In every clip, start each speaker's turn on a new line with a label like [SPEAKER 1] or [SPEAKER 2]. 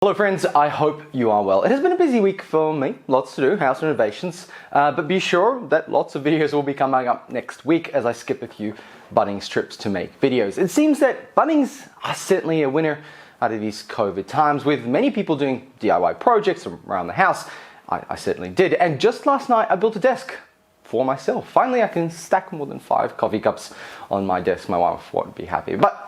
[SPEAKER 1] Hello friends, I hope you are well. It has been a busy week for me, lots to do, house renovations, but be sure that lots of videos will be coming up next week as I skip a few Bunnings trips to make videos. It seems that Bunnings are certainly a winner out of these COVID times, with many people doing DIY projects around the house. I certainly did, and just last night I built a desk for myself. Finally I can stack more than 5 coffee cups on my desk. My wife won't be happy. But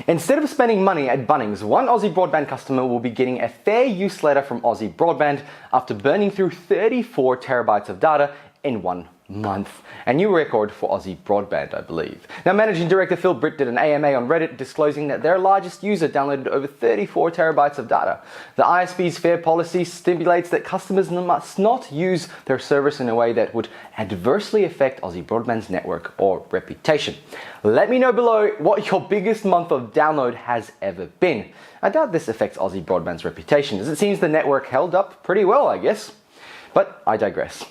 [SPEAKER 1] instead of spending money at Bunnings, one Aussie Broadband customer will be getting a fair use letter from Aussie Broadband after burning through 34 terabytes of data in 1 month. A new record for Aussie Broadband, I believe. Now, Managing Director Phil Britt did an AMA on Reddit disclosing that their largest user downloaded over 34 terabytes of data. The ISP's fair policy stipulates that customers must not use their service in a way that would adversely affect Aussie Broadband's network or reputation. Let me know below what your biggest month of download has ever been. I doubt this affects Aussie Broadband's reputation, as it seems the network held up pretty well, I guess. But I digress.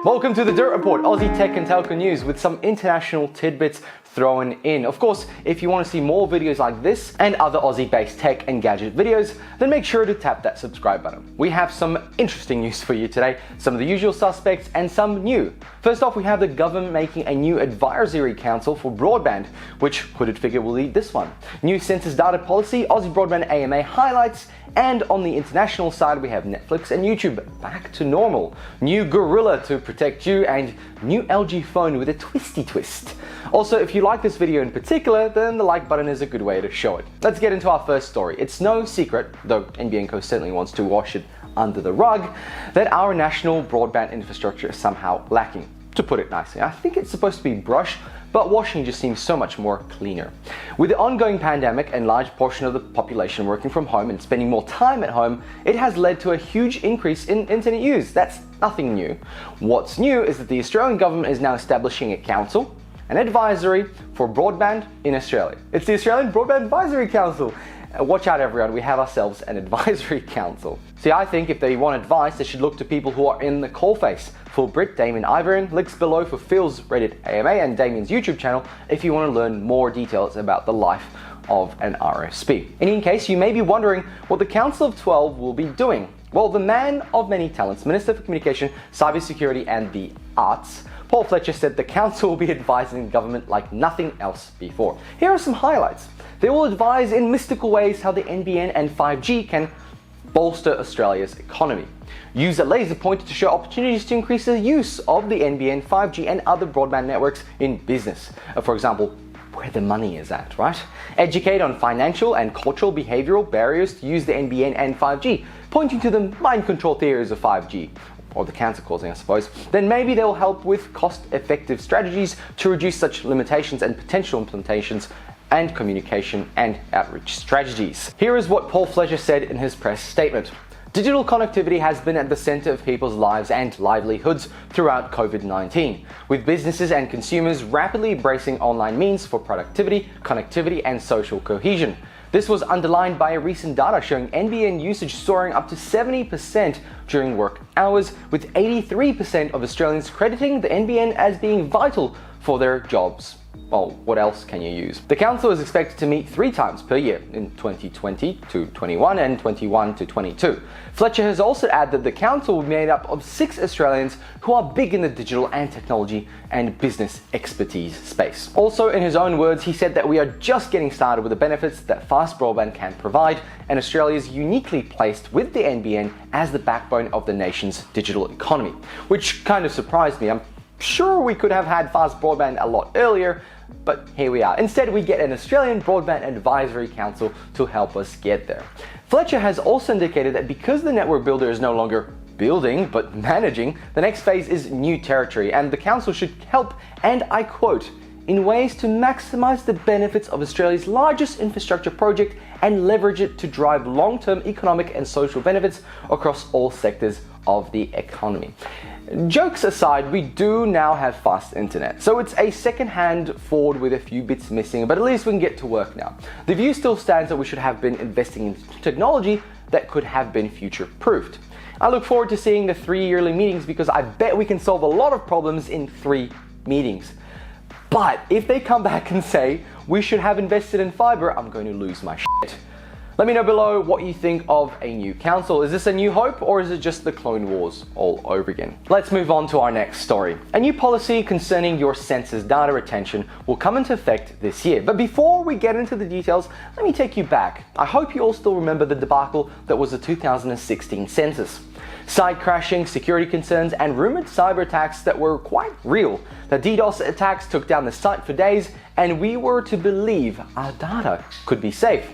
[SPEAKER 1] Welcome to the Dirt Report, Aussie tech and telco news with some international tidbits thrown in. Of course, if you want to see more videos like this and other Aussie-based tech and gadget videos, then make sure to tap that subscribe button. We have some interesting news for you today, some of the usual suspects and some new. First off, we have the government making a new advisory council for broadband, which hooded figure will lead this one. New census data policy, Aussie Broadband AMA highlights, and on the international side, we have Netflix and YouTube back to normal. New Gorilla to protect you, and new LG phone with a twisty twist. Also, if you like this video in particular, then the like button is a good way to show it. Let's get into our first story. It's no secret, though NBN Co certainly wants to wash it under the rug, that our national broadband infrastructure is somehow lacking. To put it nicely, I think it's supposed to be brushed, but washing just seems so much more cleaner. With the ongoing pandemic and large portion of the population working from home and spending more time at home, it has led to a huge increase in internet use. That's nothing new. What's new is that the Australian government is now establishing a council, an advisory for broadband in Australia. It's the Australian Broadband Advisory Council. Watch out everyone, we have ourselves an advisory council. See, I think if they want advice, they should look to people who are in the coalface. For Britt, Damien Ivering, links below for Phil's Reddit AMA and Damien's YouTube channel if you want to learn more details about the life of an RSP. And in case you may be wondering what the Council of 12 will be doing. Well, the man of many talents, Minister for Communication, Cybersecurity and the Arts, Paul Fletcher, said the council will be advising the government like nothing else before. Here are some highlights. They will advise in mystical ways how the NBN and 5G can bolster Australia's economy. Use a laser pointer to show opportunities to increase the use of the NBN, 5G and other broadband networks in business. For example, where the money is at, right? Educate on financial and cultural behavioral barriers to use the NBN and 5G, pointing to the mind control theories of 5G. Or the cancer causing, I suppose. Then maybe they'll help with cost-effective strategies to reduce such limitations and potential implementations and communication and outreach strategies. Here is what Paul Fletcher said in his press statement. Digital connectivity has been at the center of people's lives and livelihoods throughout COVID-19, with businesses and consumers rapidly embracing online means for productivity, connectivity, and social cohesion. This was underlined by a recent data showing NBN usage soaring up to 70% during work hours, with 83% of Australians crediting the NBN as being vital for their jobs. Well, what else can you use? The council is expected to meet 3 times per year in 2020 to 21 and 21 to 22. Fletcher has also added that the council will be made up of 6 Australians who are big in the digital and technology and business expertise space. Also, in his own words, he said that we are just getting started with the benefits that fast broadband can provide, and Australia is uniquely placed with the NBN as the backbone of the nation's digital economy, which kind of surprised me. I'm sure we could have had fast broadband a lot earlier, but here we are. Instead, we get an Australian Broadband Advisory Council to help us get there. Fletcher has also indicated that because the network builder is no longer building but managing, the next phase is new territory, and the council should help, and I quote, in ways to maximize the benefits of Australia's largest infrastructure project and leverage it to drive long-term economic and social benefits across all sectors of the economy. Jokes aside, we do now have fast internet, so it's a second-hand Ford with a few bits missing, but at least we can get to work now. The view still stands that we should have been investing in technology that could have been future-proofed. I look forward to seeing the 3 yearly meetings because I bet we can solve a lot of problems in 3 meetings. But if they come back and say we should have invested in fiber, I'm going to lose my shit. Let me know below what you think of a new council. Is this a new hope, or is it just the Clone Wars all over again? Let's move on to our next story. A new policy concerning your census data retention will come into effect this year. But before we get into the details, let me take you back. I hope you all still remember the debacle that was the 2016 census. Site crashing, security concerns, and rumored cyber attacks that were quite real. The DDoS attacks took down the site for days, and we were to believe our data could be safe.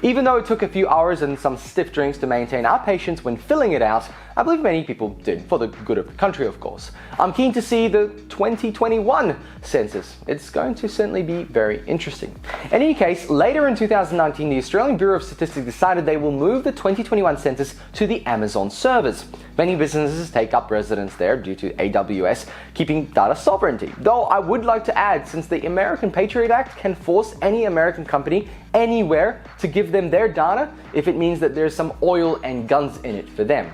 [SPEAKER 1] Even though it took a few hours and some stiff drinks to maintain our patience when filling it out, I believe many people did, for the good of the country, of course. I'm keen to see the 2021 census. It's going to certainly be very interesting. In any case, later in 2019, the Australian Bureau of Statistics decided they will move the 2021 census to the Amazon servers. Many businesses take up residence there due to AWS keeping data sovereignty. Though I would like to add, since the American Patriot Act can force any American company anywhere to give them their data if it means that there's some oil and guns in it for them.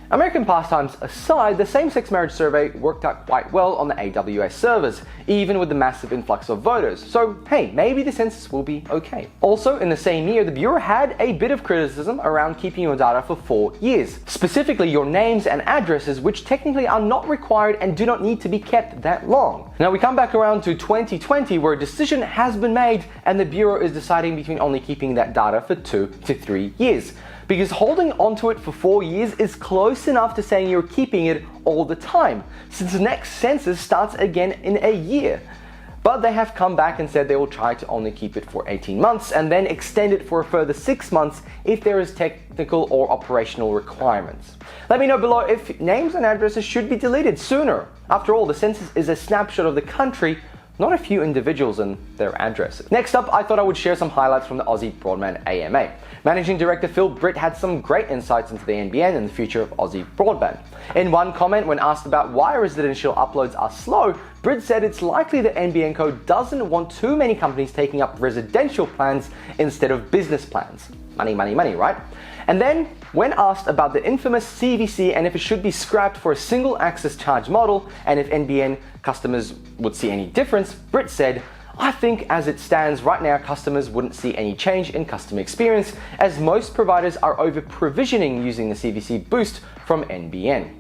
[SPEAKER 1] American pastimes aside, the same-sex marriage survey worked out quite well on the AWS servers, even with the massive influx of voters. So hey, maybe the census will be okay. Also, in the same year, the Bureau had a bit of criticism around keeping your data for 4 years. Specifically, your names and addresses, which technically are not required and do not need to be kept that long. Now we come back around to 2020, where a decision has been made and the Bureau is deciding between only keeping that data for 2 to 3 years. Because holding onto it for 4 years is close enough to saying you're keeping it all the time, since the next census starts again in a year. But they have come back and said they will try to only keep it for 18 months and then extend it for a further 6 months if there is technical or operational requirements. Let me know below if names and addresses should be deleted sooner. After all, the census is a snapshot of the country, not a few individuals and their addresses. Next up, I thought I would share some highlights from the Aussie Broadband AMA. Managing Director Phil Britt had some great insights into the NBN and the future of Aussie broadband. In one comment, when asked about why residential uploads are slow, Britt said it's likely that NBN Co doesn't want too many companies taking up residential plans instead of business plans. Money, money, money, right? And then, when asked about the infamous CVC and if it should be scrapped for a single access charge model and if NBN customers would see any difference, Britt said, I think as it stands right now, customers wouldn't see any change in customer experience as most providers are over provisioning using the CVC boost from NBN.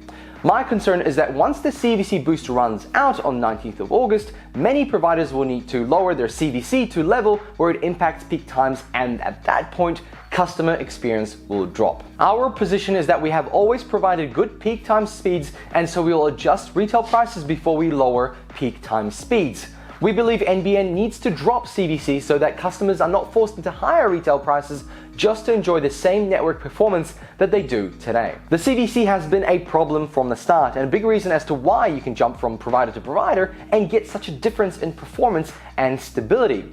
[SPEAKER 1] My concern is that once the CVC boost runs out on 19th of August, many providers will need to lower their CVC to level where it impacts peak times, and at that point, customer experience will drop. Our position is that we have always provided good peak time speeds, and so we will adjust retail prices before we lower peak time speeds. We believe NBN needs to drop CVC so that customers are not forced into higher retail prices just to enjoy the same network performance that they do today. The CVC has been a problem from the start, and a big reason as to why you can jump from provider to provider and get such a difference in performance and stability.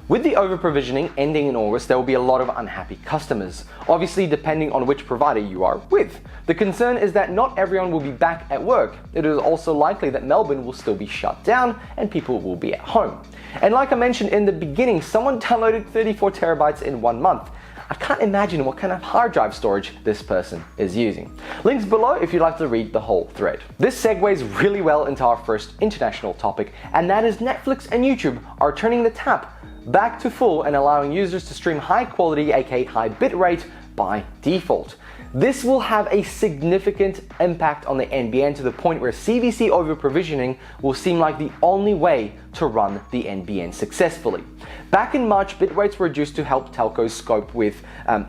[SPEAKER 1] With the over-provisioning ending in August, there will be a lot of unhappy customers, obviously depending on which provider you are with. The concern is that not everyone will be back at work. It is also likely that Melbourne will still be shut down and people will be at home. And like I mentioned in the beginning, someone downloaded 34 terabytes in 1 month. I can't imagine what kind of hard drive storage this person is using. Links below if you'd like to read the whole thread. This segues really well into our first international topic, and that is Netflix and YouTube are turning the tap back to full and allowing users to stream high quality, aka high bitrate, by default. This will have a significant impact on the NBN to the point where CVC over-provisioning will seem like the only way to run the NBN successfully. Back in March, bitrates were reduced to help telcos cope with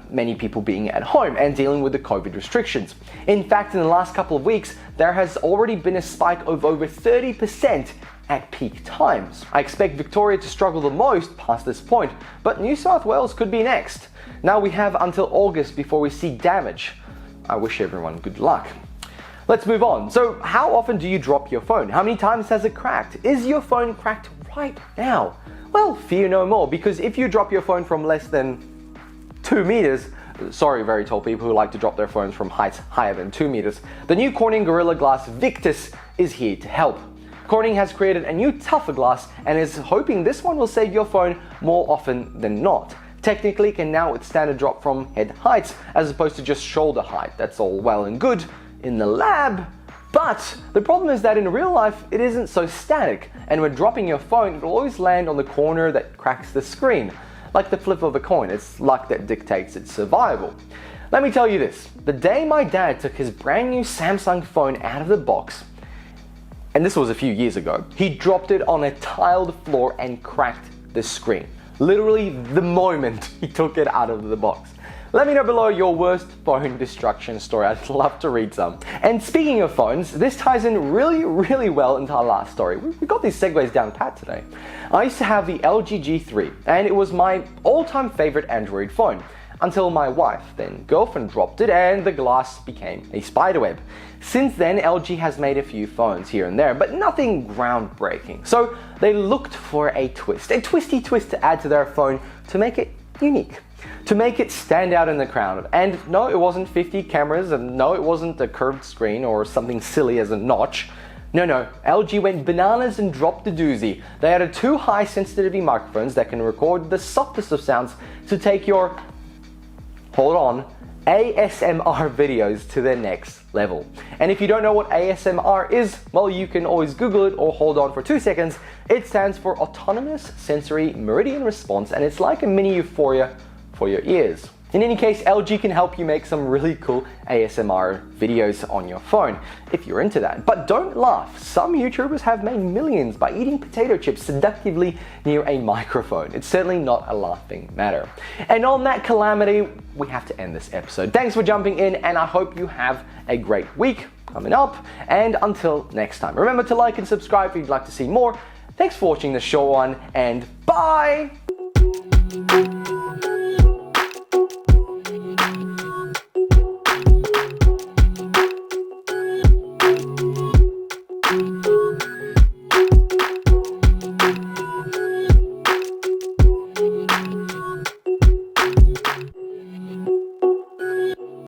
[SPEAKER 1] many people being at home and dealing with the COVID restrictions. In fact, in the last couple of weeks, there has already been a spike of over 30% at peak times. I expect Victoria to struggle the most past this point, but New South Wales could be next. Now we have until August before we see damage. I wish everyone good luck. Let's move on. So how often do you drop your phone? How many times has it cracked? Is your phone cracked right now? Well, fear no more, because if you drop your phone from less than 2 meters, sorry very tall people who like to drop their phones from heights higher than 2 meters, the new Corning Gorilla Glass Victus is here to help. Corning has created a new tougher glass and is hoping this one will save your phone more often than not. Technically, it can now withstand a drop from head heights as opposed to just shoulder height. That's all well and good in the lab, But the problem is that in real life, it isn't so static, and when dropping your phone, it'll always land on the corner that cracks the screen. Like the flip of a coin, it's luck that dictates its survival. Let me tell you this, the day my dad took his brand new Samsung phone out of the box, and this was a few years ago, he dropped it on a tiled floor and cracked the screen. Literally the moment he took it out of the box. Let me know below your worst phone destruction story. I'd love to read some. And speaking of phones, this ties in really well into our last story. We got these segues down pat today. I used to have the LG G3, and it was my all-time favorite Android phone. Until my wife, then girlfriend, dropped it and the glass became a spiderweb. Since then, LG has made a few phones here and there, but nothing groundbreaking. So they looked for a twisty twist to add to their phone to make it unique, to make it stand out in the crowd. And no, it wasn't 50 cameras, and no, it wasn't a curved screen or something silly as a notch. No, LG went bananas and dropped the doozy. They added 2 high sensitivity microphones that can record the softest of sounds to take your, hold on, ASMR videos to the next level. And if you don't know what ASMR is, well, you can always Google it or hold on for 2 seconds. It stands for Autonomous Sensory Meridian Response, and it's like a mini Euphoria for your ears. In any case, LG can help you make some really cool ASMR videos on your phone, if you're into that. But don't laugh, some YouTubers have made millions by eating potato chips seductively near a microphone. It's certainly not a laughing matter. And on that calamity, we have to end this episode. Thanks for jumping in, and I hope you have a great week coming up. And until next time, remember to like and subscribe if you'd like to see more. Thanks for watching the show on, and bye!